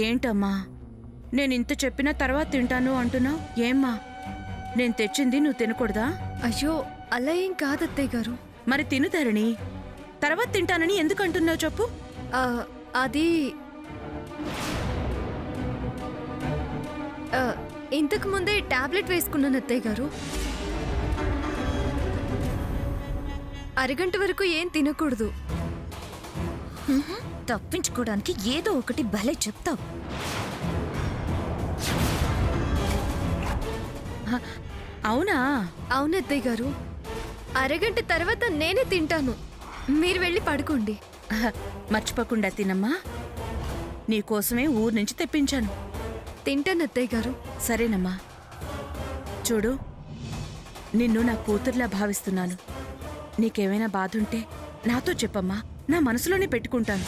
ఏంటమ్మా నేనింత చెప్పినా తర్వాత తింటాను అంటున్నావు? ఏమ్మా నేను తెచ్చింది నువ్వు తినకూడదా? అయ్యో అలా ఏం కాదత్తయ్య గారు. మరి తిను ధరణి. తర్వాత తింటానని ఎందుకు అంటున్నావు చెప్పు. ఆ, అది ఇంతకు ముందే టాబ్లెట్ వేసుకున్నాను అత్తయ్య గారు. అరగంట వరకు ఏం తినకూడదు. తప్పించుకోవడానికి ఏదో ఒకటి భలే చెప్తావు. అవునా? అవును అత్తయ్య గారు, అరగంట తర్వాత నేనే తింటాను. మీరు వెళ్ళి పడుకోండి. మర్చిపోకుండా తినమ్మా. నీకోసమే ఊరు నుంచి తెప్పించాను. తింటాను అత్తయ్య గారు. సరేనమ్మా. చూడు, నిన్ను నా కూతుర్లా భావిస్తున్నాను. నీకేమైనా బాధుంటే నాతో చెప్పమ్మా, నా మనసులోనే పెట్టుకుంటాను.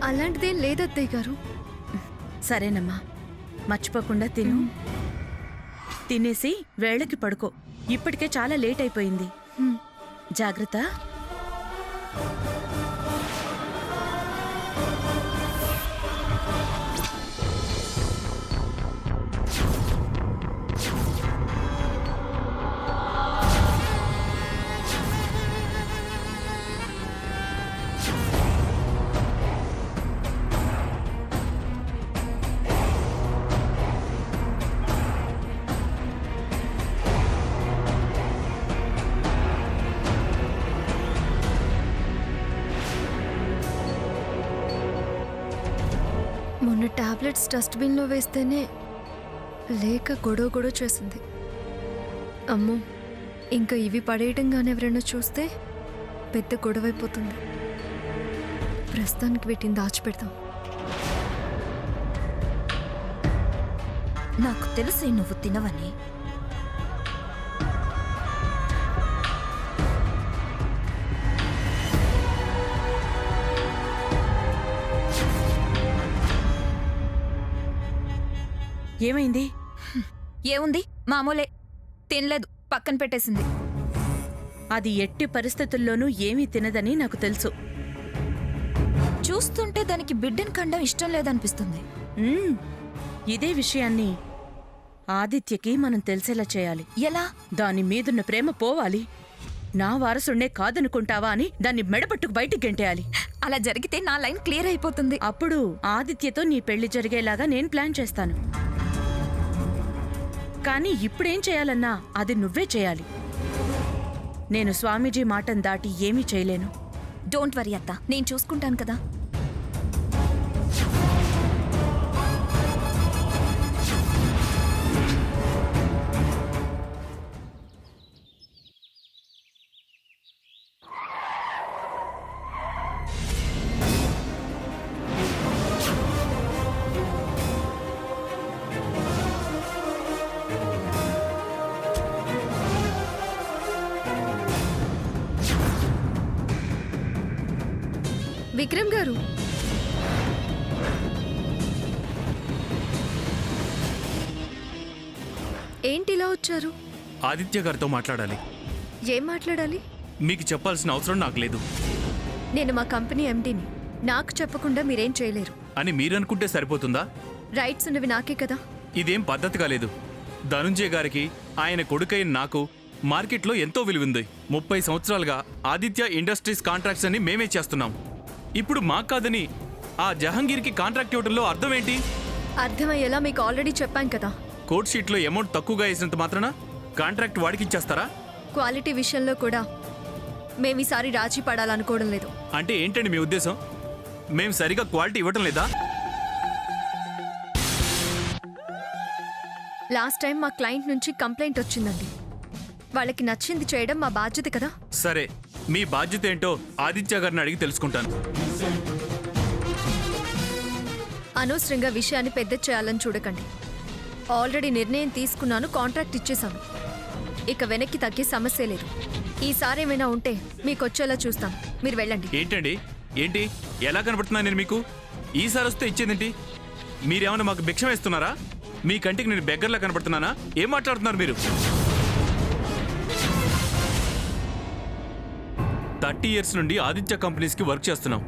అలాంటిదేం లేదు అత్తయ్య గారు. సరేనమ్మా, మర్చిపోకుండా తిను. తినేసి వేళకి పడుకో. ఇప్పటికే చాలా లేట్ అయిపోయింది. జాగ్రత్త. మొన్న టాబ్లెట్స్ డస్ట్బిన్లో వేస్తేనే లేక గొడవ గొడవ చేసింది. అమ్మో, ఇంకా ఇవి పడేయటంగానే ఎవరైనా చూస్తే పెద్ద గొడవైపోతుంది. ప్రస్తుతానికి వీటిని దాచిపెడతాం. నాకు తెలిసి నువ్వు తినవని. ఏమైంది? ఏముంది, మామూలే. తినలేదు, పక్కన పెట్టేసింది. అది ఎట్టి పరిస్థితుల్లోనూ ఏమీ తినదని నాకు తెలుసు. చూస్తుంటే దానికి బిడ్డను కండం ఇష్టం లేదనిపిస్తుంది. ఇదే విషయాన్ని ఆదిత్యకి మనం తెలిసేలా చేయాలి. ఎలా? దాని మీదున్న ప్రేమ పోవాలి. నా వారసుడే కాదనుకుంటావా అని దాన్ని మెడపట్టుకు బయటికి గెంటేయాలి. అలా జరిగితే నా లైన్ క్లియర్ అయిపోతుంది. అప్పుడు ఆదిత్యతో నీ పెళ్లి జరిగేలాగా నేను ప్లాన్ చేస్తాను. కానీ ఇప్పుడేం చేయాలన్నా అది నువ్వే చేయాలి. నేను స్వామీజీ మాటను దాటి ఏమీ చేయలేను. డోంట్ వరీ అత్త, నేను చూసుకుంటాను కదా. విక్రమ్ గారు, ఏంటి ఇలా వచ్చారు? ఆదిత్య గారితో మాట్లాడాలి. ఏం మాట్లాడాలి? మీకు చెప్పాల్సిన అవసరం నాకు లేదు నేను మా కంపెనీ ఎండీని. నాకు చెప్పకుండా మీరేం చేయలేరు అని మీరనుకుంటే సరిపోతుందా? రైట్స్ ఉన్నవి నాకే కదా. ఇదేం పద్ధతిగా లేదు. ధనుంజయ్ గారికి, ఆయన కొడుకైన నాకు మార్కెట్లో ఎంతో విలువుంది. 30 సంవత్సరాలుగా ఆదిత్య ఇండస్ట్రీస్ కాంట్రాక్ట్స్ అని మేమే చేస్తున్నాం. ఇప్పుడు మాకు కాదని ఆ జహంగీర్కి కాంట్రాక్ట్ ఇవ్వడంలో అర్థం ఏంటి? అర్థమయ్యేలా మీకు ఆల్రెడీ చెప్పాను కదా. కోర్ట్ షీట్లో అమౌంట్ తక్కువగా వేసినంత మాత్రాన కాంట్రాక్ట్ వాడికి ఇచ్చేస్తారా? క్వాలిటీ విషయంలో కూడా మేము ఈసారి రాజీ పడాలనుకోవడం లేదు. అంటే ఏంటండి మీ ఉద్దేశం? మేము సరిగా క్వాలిటీ ఇవ్వటం లేదా? లాస్ట్ టైం మా క్లయింట్ నుంచి కంప్లైంట్ వచ్చిందండి. వాళ్ళకి నచ్చింది చేయడం మా బాధ్యత కదా. సరే, మీ బాధ్యత ఏంటో ఆదిత్య గారిని అడిగి తెలుసుకుంటాను. అనవసరంగా విషయాన్ని పెద్ద చేయాలని చూడకండి. ఆల్రెడీ నిర్ణయం తీసుకున్నాను, కాంట్రాక్ట్ ఇచ్చేశాను. ఇక వెనక్కి తగ్గే సమస్య లేదు. ఈసారి ఏమైనా ఉంటే మీకు వచ్చేలా చూస్తాం. మీరు వెళ్ళండి. ఏంటండి? ఏంటి ఎలా కనబడుతున్నా నేను మీకు? ఈసారి వస్తే ఇచ్చేదేంటి? మీరేమన్నా మాకు భిక్షం వేస్తున్నారా? మీ కంటికి నేను బెగ్గర్లా కనబడుతున్నానా? ఏం మాట్లాడుతున్నారు మీరు? 30 years నుండి ఆదిత్య కంపెనీస్కి వర్క్ చేస్తున్నాం.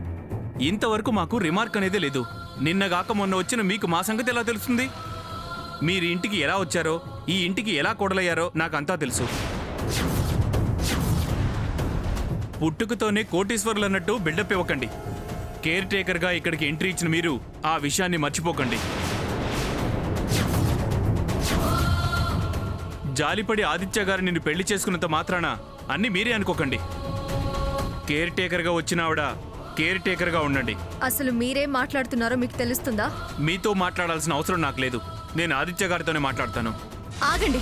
ఇంతవరకు మాకు రిమార్క్ అనేదే లేదు. నిన్నగాక మొన్న వచ్చిన మీకు మా సంగతి ఎలా తెలుస్తుంది? మీరు ఇంటికి ఎలా వచ్చారో, ఈ ఇంటికి ఎలా కోడలయ్యారో నాకంతా తెలుసు. పుట్టుకతోనే కోటీశ్వరులు అన్నట్టు బిల్డప్ ఇవ్వకండి. కేర్ టేకర్గా ఇక్కడికి ఎంట్రీ ఇచ్చిన మీరు ఆ విషయాన్ని మర్చిపోకండి. జాలిపడి ఆదిత్య గారు నిన్ను పెళ్లి చేసుకున్నంత మాత్రాన అన్ని మీరే అనుకోకండి. కేర్ టేకర్గా వచ్చిన ఆవిడ కేర్ టేకర్గా ఉండండి. అసలు మీరేం మాట్లాడుతున్నారో మీకు తెలుస్తుందా? మీతో మాట్లాడాల్సిన అవసరం నాకు లేదు. నేను ఆదిత్య గారితోనే మాట్లాడతాను. ఆగండి.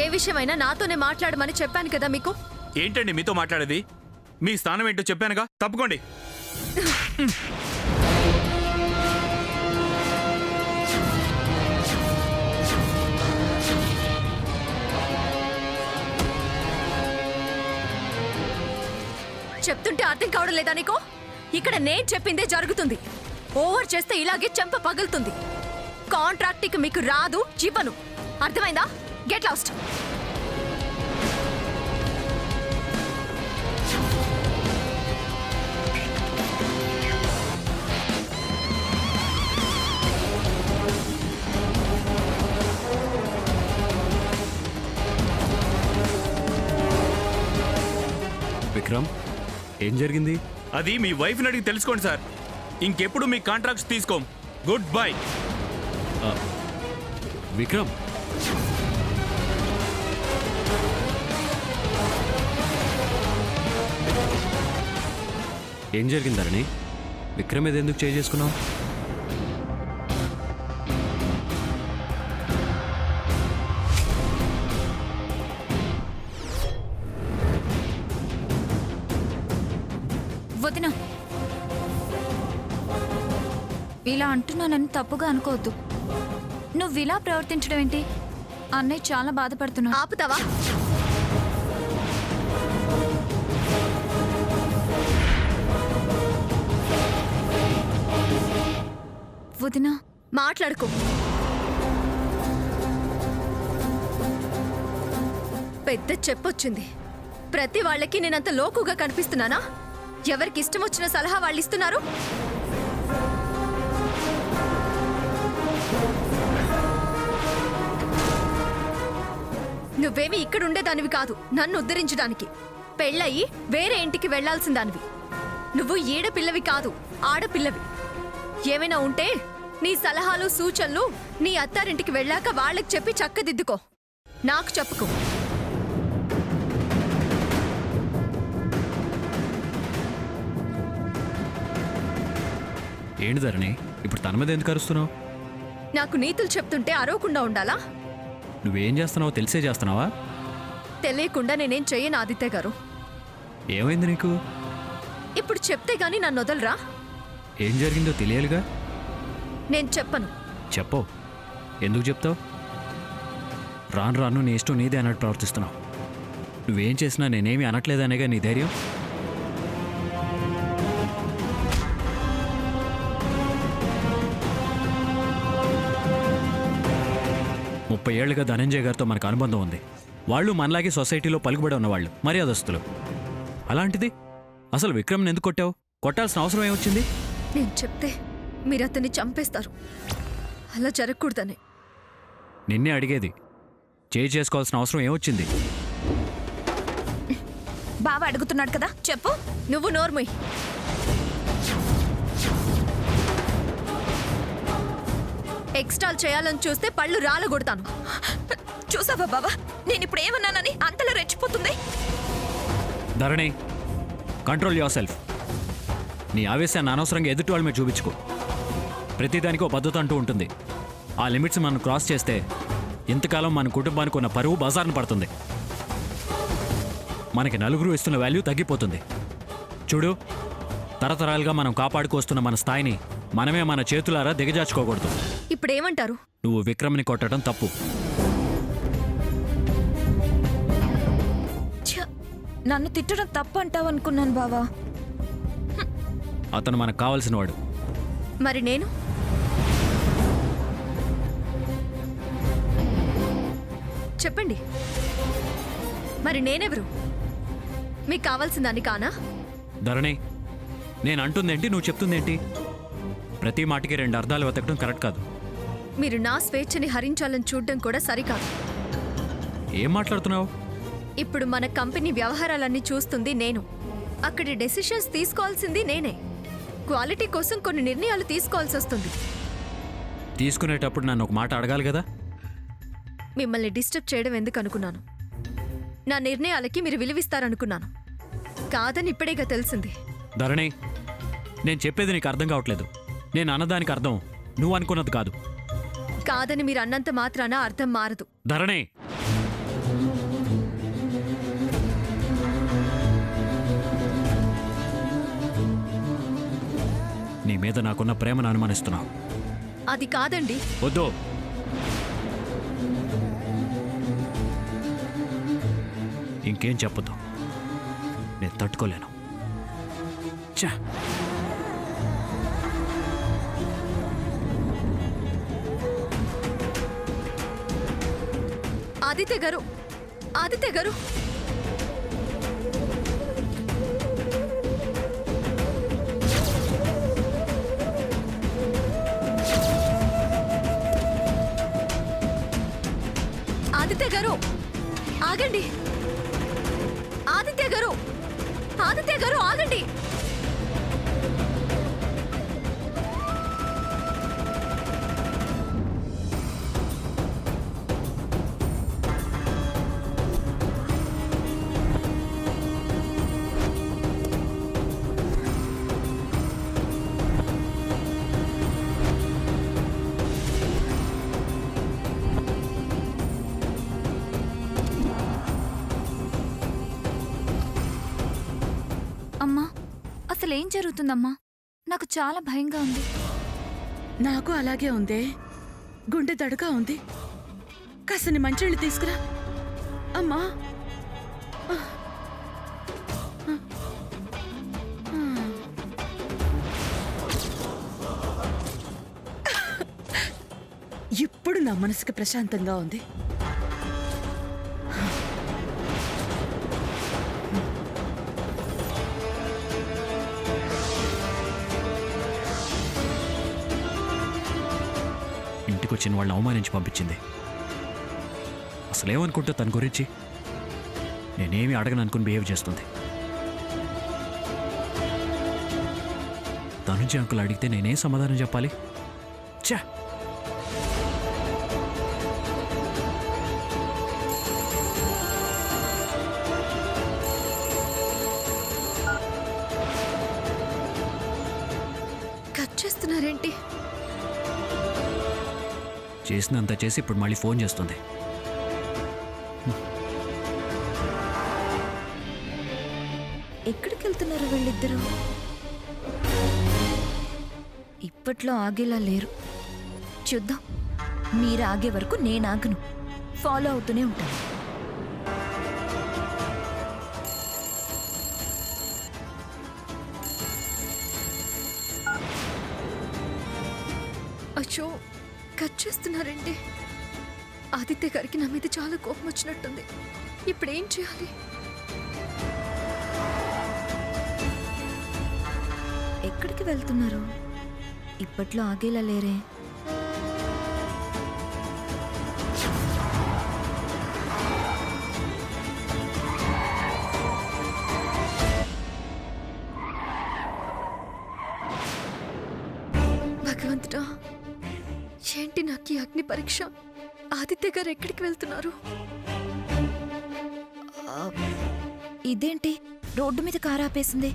ఏ విషయమైనా నాతోనే మాట్లాడమని చెప్పాను కదా మీకు. ఏంటండి మీతో మాట్లాడేది? మీ స్థానం ఏంటో చెప్పానుగా, తప్పుకోండి. చెప్తుంటే అర్థం కావడం లేదా నీకు? ఇక్కడ నేను చెప్పిందే జరుగుతుంది. ఓవర్ చేస్తే ఇలాగే చెంప పగులుతుంది. కాంట్రాక్ట్కి మీకు రాదు, ఇవ్వను. అర్థమైందా? Get lost. విక్రమ్, ఏం జరిగింది? అది మీ వైఫ్ని అడిగి తెలుసుకోండి సార్. ఇంకెప్పుడు మీ కాంట్రాక్ట్స్ తీసుకోం. Good bye. విక్రమ్, ఏం జరిగిందరని? విక్రమ్ మీద ఎందుకు చేసుకున్నావు? వదిన, ఇలా అంటున్నానని తప్పుగా అనుకోవద్దు. నువ్వు ఇలా ప్రవర్తించడం ఏంటి? అన్నయ్య చాలా బాధపడుతున్నా. ఆపుతావా? వదిన, మాట్లాడుకో. పెద్ద చెప్పొచ్చింది. ప్రతి వాళ్ళకి నేనంత లోకుగా కనిపిస్తున్నానా? ఎవరికి ఇష్టం వచ్చిన సలహా వాళ్ళు ఇస్తున్నారు. నువ్వేమి ఇక్కడ ఉండేదానివి కాదు నన్ను ఉద్ధరించడానికి. పెళ్ళయి వేరే ఇంటికి వెళ్లాల్సిన దానివి. నువ్వు ఈడపిల్లవి కాదు, ఆడపిల్లవి. ఏమైనా ఉంటే నీ సలహాలు సూచనలు నీ అత్తారింటికి వెళ్ళాక వాళ్ళకి చెప్పి చక్కదిద్దుకో. నాకు చెప్పుకో. ఏంటి ధరణి, ఇప్పుడు తన మీద ఎందుకు అరుస్తున్నావు? నాకు నీతులు చెప్తుంటే అరవకుండా ఉండాలా? నువ్వేం చేస్తున్నావో తెలిసే చేస్తున్నావా? తెలియకుండా నేనేం చెయ్యను ఆదిత్య గారు. ఏమైంది నీకు? ఇప్పుడు చెప్తే గాని నన్ను వదలరా? ఏం జరిగిందో తెలియాలిగా. నేను చెప్పను. చెప్పు. ఎందుకు చెప్తావు? రాను రాను నీ ఇష్టం నీదే అన్నట్టు ప్రవర్తిస్తున్నావు. నువ్వేం చేసినా నేనేమి అనట్లేదనేగా నీ ధైర్యం. ముప్పై ఏళ్లుగా ధనంజయ్ గారితో మనకు అనుబంధం ఉంది. వాళ్ళు మనలాగే సొసైటీలో పలుకుబడి ఉన్నవాళ్ళు, మర్యాదస్తులు. అలాంటిది అసలు విక్రమ్ని ఎందుకు కొట్టావు? కొట్టాల్సిన అవసరం ఏమొచ్చింది? నేను చెప్తే మీరు అతన్ని చంపేస్తారు. అలా జరగకూడదని. నిన్నే అడిగేది. చేసుకోవాల్సిన అవసరం ఏమొచ్చింది? బావ అడుగుతున్నాడు కదా, చెప్పు. నువ్వు నోర్మయ్. ఎక్స్ట్రాల్ చేయాలని చూస్తే పళ్ళు రాలగొడతాను. చూసావా బావా, నేను ఇప్పుడు ఏమన్నానని అంతలో రెచ్చిపోతుంది. ధరణి, కంట్రోల్ యువర్ సెల్ఫ్. నీ ఆవేశాన్ని అనవసరంగా ఎదుటి వాళ్ళ మీద చూపించుకో. ప్రతిదానికి ఒక పద్ధతి అంటూ ఉంటుంది. ఆ లిమిట్స్ మనం క్రాస్ చేస్తే ఇంతకాలం మన కుటుంబానికి ఉన్న పరువు బజార్ను పడుతుంది. మనకి నలుగురు ఇస్తున్న వాల్యూ తగ్గిపోతుంది. చూడు, తరతరాలుగా మనం కాపాడుకొస్తున్న మన స్థాయిని మనమే మన చేతులారా దిగజార్చుకోకూడదు. ఇప్పుడేమంటారు? నువ్వు విక్రమ్ని కొట్టడం తప్పు. ఛ, నన్ను తిట్టడం తప్పు అంటావనుకున్నాను బావా. అతను మనకు కావాల్సిన వాడు. మరి నేను? చెప్పండి, మరి నేనెవరు? మీకు కావాల్సిందాన్ని కానా? ధరణి, నేను అంటుందేంటి, నువ్వు చెప్తుందేంటి? ప్రతి మాటకి రెండు అర్థాలు వెతకడం కరెక్ట్ కాదు. మీరు నా స్వేచ్ఛని హరించాలని చూడడం కూడా సరికాదు. ఏం మాట్లాడుతున్నావు? ఇప్పుడు మన కంపెనీ వ్యవహారాలన్నీ చూస్తుంది నేను. అక్కడి డెసిషన్స్ తీసుకోవాల్సింది నేనే. క్వాలిటీ కోసం కొన్ని నిర్ణయాలు తీసుకోవాల్సి వస్తుంది. తీసుకునేటప్పుడు నన్ను ఒక మాట అడగాలి కదా. మిమ్మల్ని డిస్టర్బ్ చేయడం ఎందుకు అనుకున్నాను. నా నిర్ణయాలకి మీరు విలువిస్తారనుకున్నాను. కాదని ఇప్పుడేగా తెలిసింది. ధరణి, నేను చెప్పేది నీకు అర్థం కావట్లేదు. నేను అన్నదానికి అర్థం నువ్వు అనుకున్నది కాదు. కాదని మీరు అన్నంత మాత్రాన అర్థం మారదు. ధరణి, నీ మీద నాకున్న ప్రేమను అనుమానిస్తున్నావు. అది కాదండి. వద్దు. ఇంకేం చెప్పొద్దు, నేను తట్టుకోలేను. ఛా! ఆదిత్య గారు, ఆదిత్య గారు, ఆదిత్య గారు, ఆగండి. ఆదిత్య గారు, ఆదిత్య గారు, ఆగండి. అమ్మా, అసలేం జరుగుతుందమ్మా? నాకు చాలా భయంగా ఉంది. నాకు అలాగే ఉందే. గుండె దడగా ఉంది. కాసని మంచినీళ్ళు తీసుకురా అమ్మా. ఇప్పుడు నా మనసుకి ప్రశాంతంగా ఉంది. ఇంటికొచ్చిన వాళ్ళని అవమానించి పంపించింది. అసలేమనుకుంటే తన గురించి నేనేమి అడగను అనుకుని బిహేవ్ చేస్తుంది. తనుజ అంకుల్ అడిగితే నేనేం సమాధానం చెప్పాలి? ఛా! కట్ చేస్తున్నారేంటి? చేసినంత చేసి ఇప్పుడు మళ్ళీ ఫోన్ చేస్తుంది. ఎక్కడికి వెళ్తున్నారు వీళ్ళిద్దరూ? ఇప్పట్లో ఆగేలా లేరు. చూద్దాం. మీరు ఆగే వరకు నేను ఆగను. ఫాలో అవుతూనే ఉంటాను. అచ్చో, కట్ చేస్తున్నారండి. ఆదిత్య గారికి నా మీద చాలా కోపం వచ్చినట్టుంది. ఇప్పుడు ఏం చేయాలి? ఎక్కడికి వెళ్తున్నారు? ఇప్పట్లో ఆగేలా లేరే. భగవంతుడా, ఏంటి నాకు ఈ అగ్ని పరీక్ష? ఆదిత్య గారు ఎక్కడికి వెళ్తున్నారు? ఇదేంటి రోడ్డు మీద కారు ఆపేసింది?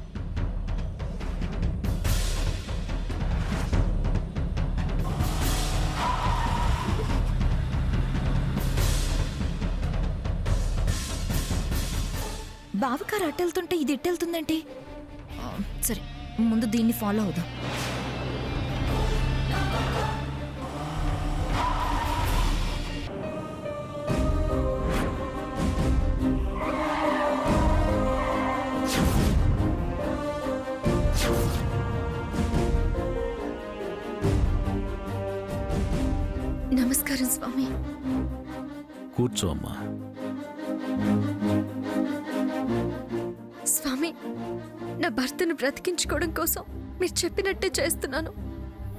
బావకారు అట్టెళ్తుంటే ఇది ఇట్టెళ్తుందేంటి? సరే, ముందు దీన్ని ఫాలో అవుదాం. నమస్కారం స్వామి. కూర్చో అమ్మా. స్వామి, నా భర్తను బ్రతికించుకోవడం కోసం మీరు చెప్పినట్టే చేస్తున్నాను.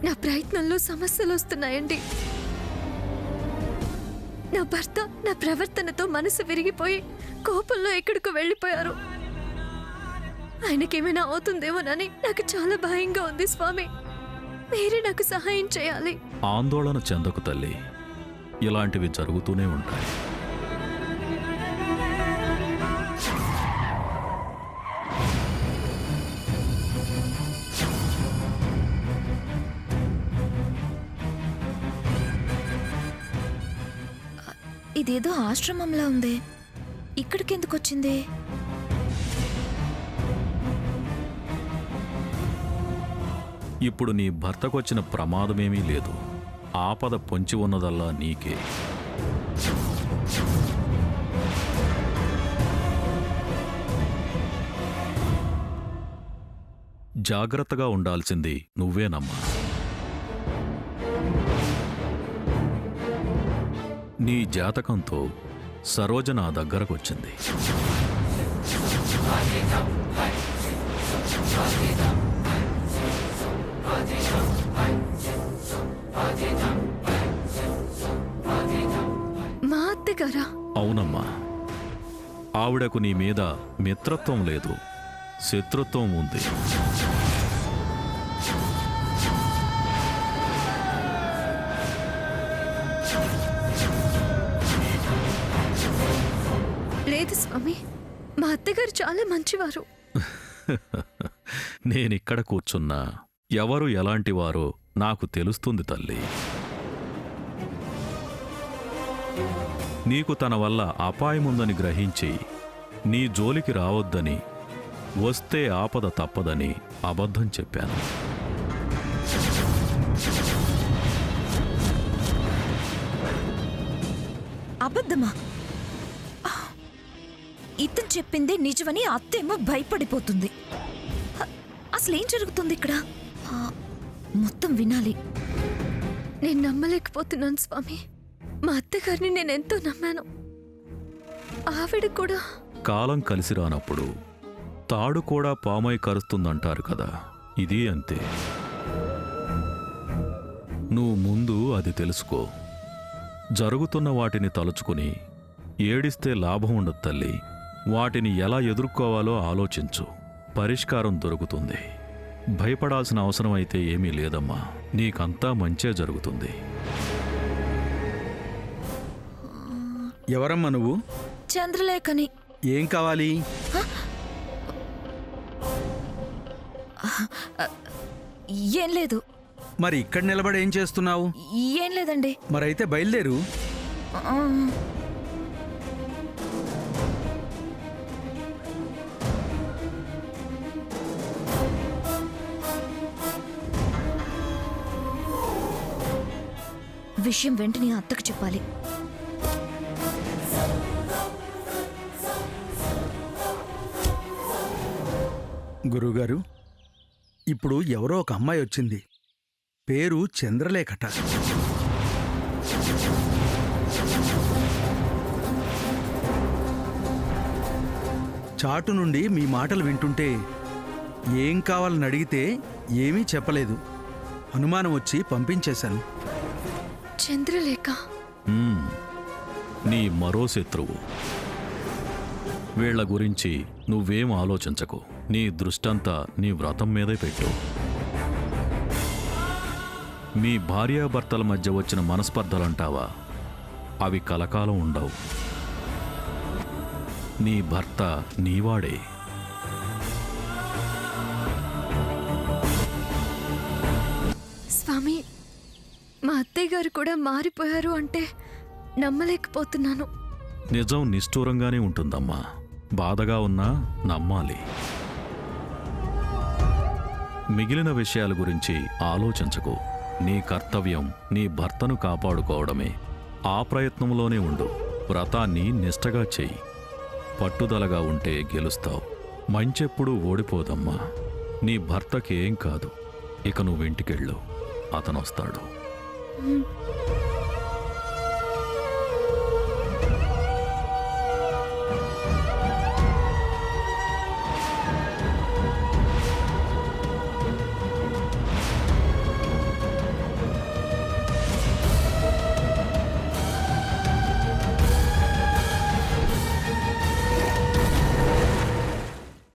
నా ప్రయత్నంలో సమస్యలు వస్తున్నాయండి. నా భర్త నా ప్రవర్తనతో మనసు విరిగిపోయి కోపంలో ఎక్కడికో వెళ్ళిపోయారు. ఆయనకేమైనా అవుతుందేమోనని నాకు చాలా భయంగా ఉంది స్వామి. మీరే నాకు సహాయం చేయాలి. ఆందోళన చెందకు తల్లి, ఇలాంటివి జరుగుతూనే ఉంటాయి. ఇదేదో ఆశ్రమంలా ఉంది. ఇక్కడికి ఎందుకు వచ్చింది? ఇప్పుడు నీ భర్తకొచ్చిన ప్రమాదమేమీ లేదు. ఆపద పొంచి ఉన్నదల్లా నీకే. జాగ్రత్తగా ఉండాల్సింది నువ్వేనమ్మా. నీ జాతకంతో సరోజ నా దగ్గరకొచ్చింది. మా అత్తగారా? అవునమ్మా, ఆవిడకు నీ మీద మిత్రత్వం లేదు, శత్రుత్వం ఉంది. లేదు స్వామి, మా అత్తగారు చాలా మంచివారు. నేనిక్కడ కూర్చున్నా ఎవరు ఎలాంటివారో నాకు తెలుస్తుంది తల్లి. నీకు తన వల్ల అపాయముందని గ్రహించి నీ జోలికి రావద్దని, వస్తే ఆపద తప్పదని అబద్ధం చెప్పాను. అబద్ధమా? ఇతను చెప్పిందే నిజమని అత్తేమో భయపడిపోతుంది. అసలేం జరుగుతుంది ఇక్కడ? మొత్తం వినాలి. నేను నమ్మలేకపోతున్నాను స్వామి. మా అత్తగారిని నేను ఎంతో నమ్మాను. ఆవిడ కూడా. కాలం కలిసి రానప్పుడు తాడు కూడా పామై కరుస్తుందంటారు కదా, ఇది అంతే. నువ్వు ముందు అది తెలుసుకో. జరుగుతున్న వాటిని తలుచుకుని ఏడిస్తే లాభం ఉండదు తల్లి. వాటిని ఎలా ఎదుర్కోవాలో ఆలోచించు, పరిష్కారం దొరుకుతుంది. భయపడాల్సిన అవసరం అయితే ఏమీ లేదమ్మా, నీకంతా మంచే జరుగుతుంది. ఎవరమ్మా నువ్వు? చంద్రలేఖని. ఏం కావాలి? ఏం లేదు. మరి ఇక్కడ నిలబడి ఏం చేస్తున్నావు? ఏం లేదండి. మరైతే బయలుదేరు. విషయం వెంటనే అత్తకు చెప్పాలి. గురువుగారు, ఇప్పుడు ఎవరో ఒక అమ్మాయి వచ్చింది. పేరు చంద్రలేఖట. చాటు నుండి మీ మాటలు వింటుంటే ఏం కావాలని అడిగితే ఏమీ చెప్పలేదు. అనుమానం వచ్చి పంపించేశాను. చంద్రలేఖ నీ మరో శత్రువు. వీళ్ల గురించి నువ్వేం ఆలోచించకు. నీ దృష్టంతా నీ వ్రతం మీదే పెట్టు. మీ భార్యాభర్తల మధ్య వచ్చిన మనస్పర్ధలంటావా, అవి కలకాలం ఉండవు. నీ భర్త నీవాడే. స్వామి, మా అత్తయ్య గారు కూడా మారిపోయారు అంటే నమ్మలేకపోతున్నాను. నిజం నిష్ఠూరంగానే ఉంటుందమ్మా. బాధగా ఉన్నా నమ్మాలి. మిగిలిన విషయాల గురించి ఆలోచించకు. నీ కర్తవ్యం నీ భర్తను కాపాడుకోవడమే. ఆ ప్రయత్నంలోనే ఉండు. వ్రతాన్ని నిష్టగా చెయ్యి. పట్టుదలగా ఉంటే గెలుస్తావు. మంచెప్పుడూ ఓడిపోదమ్మా. నీ భర్తకేం కాదు. ఇక నువ్వు ఇంటికెళ్ళు, అతనొస్తాడు.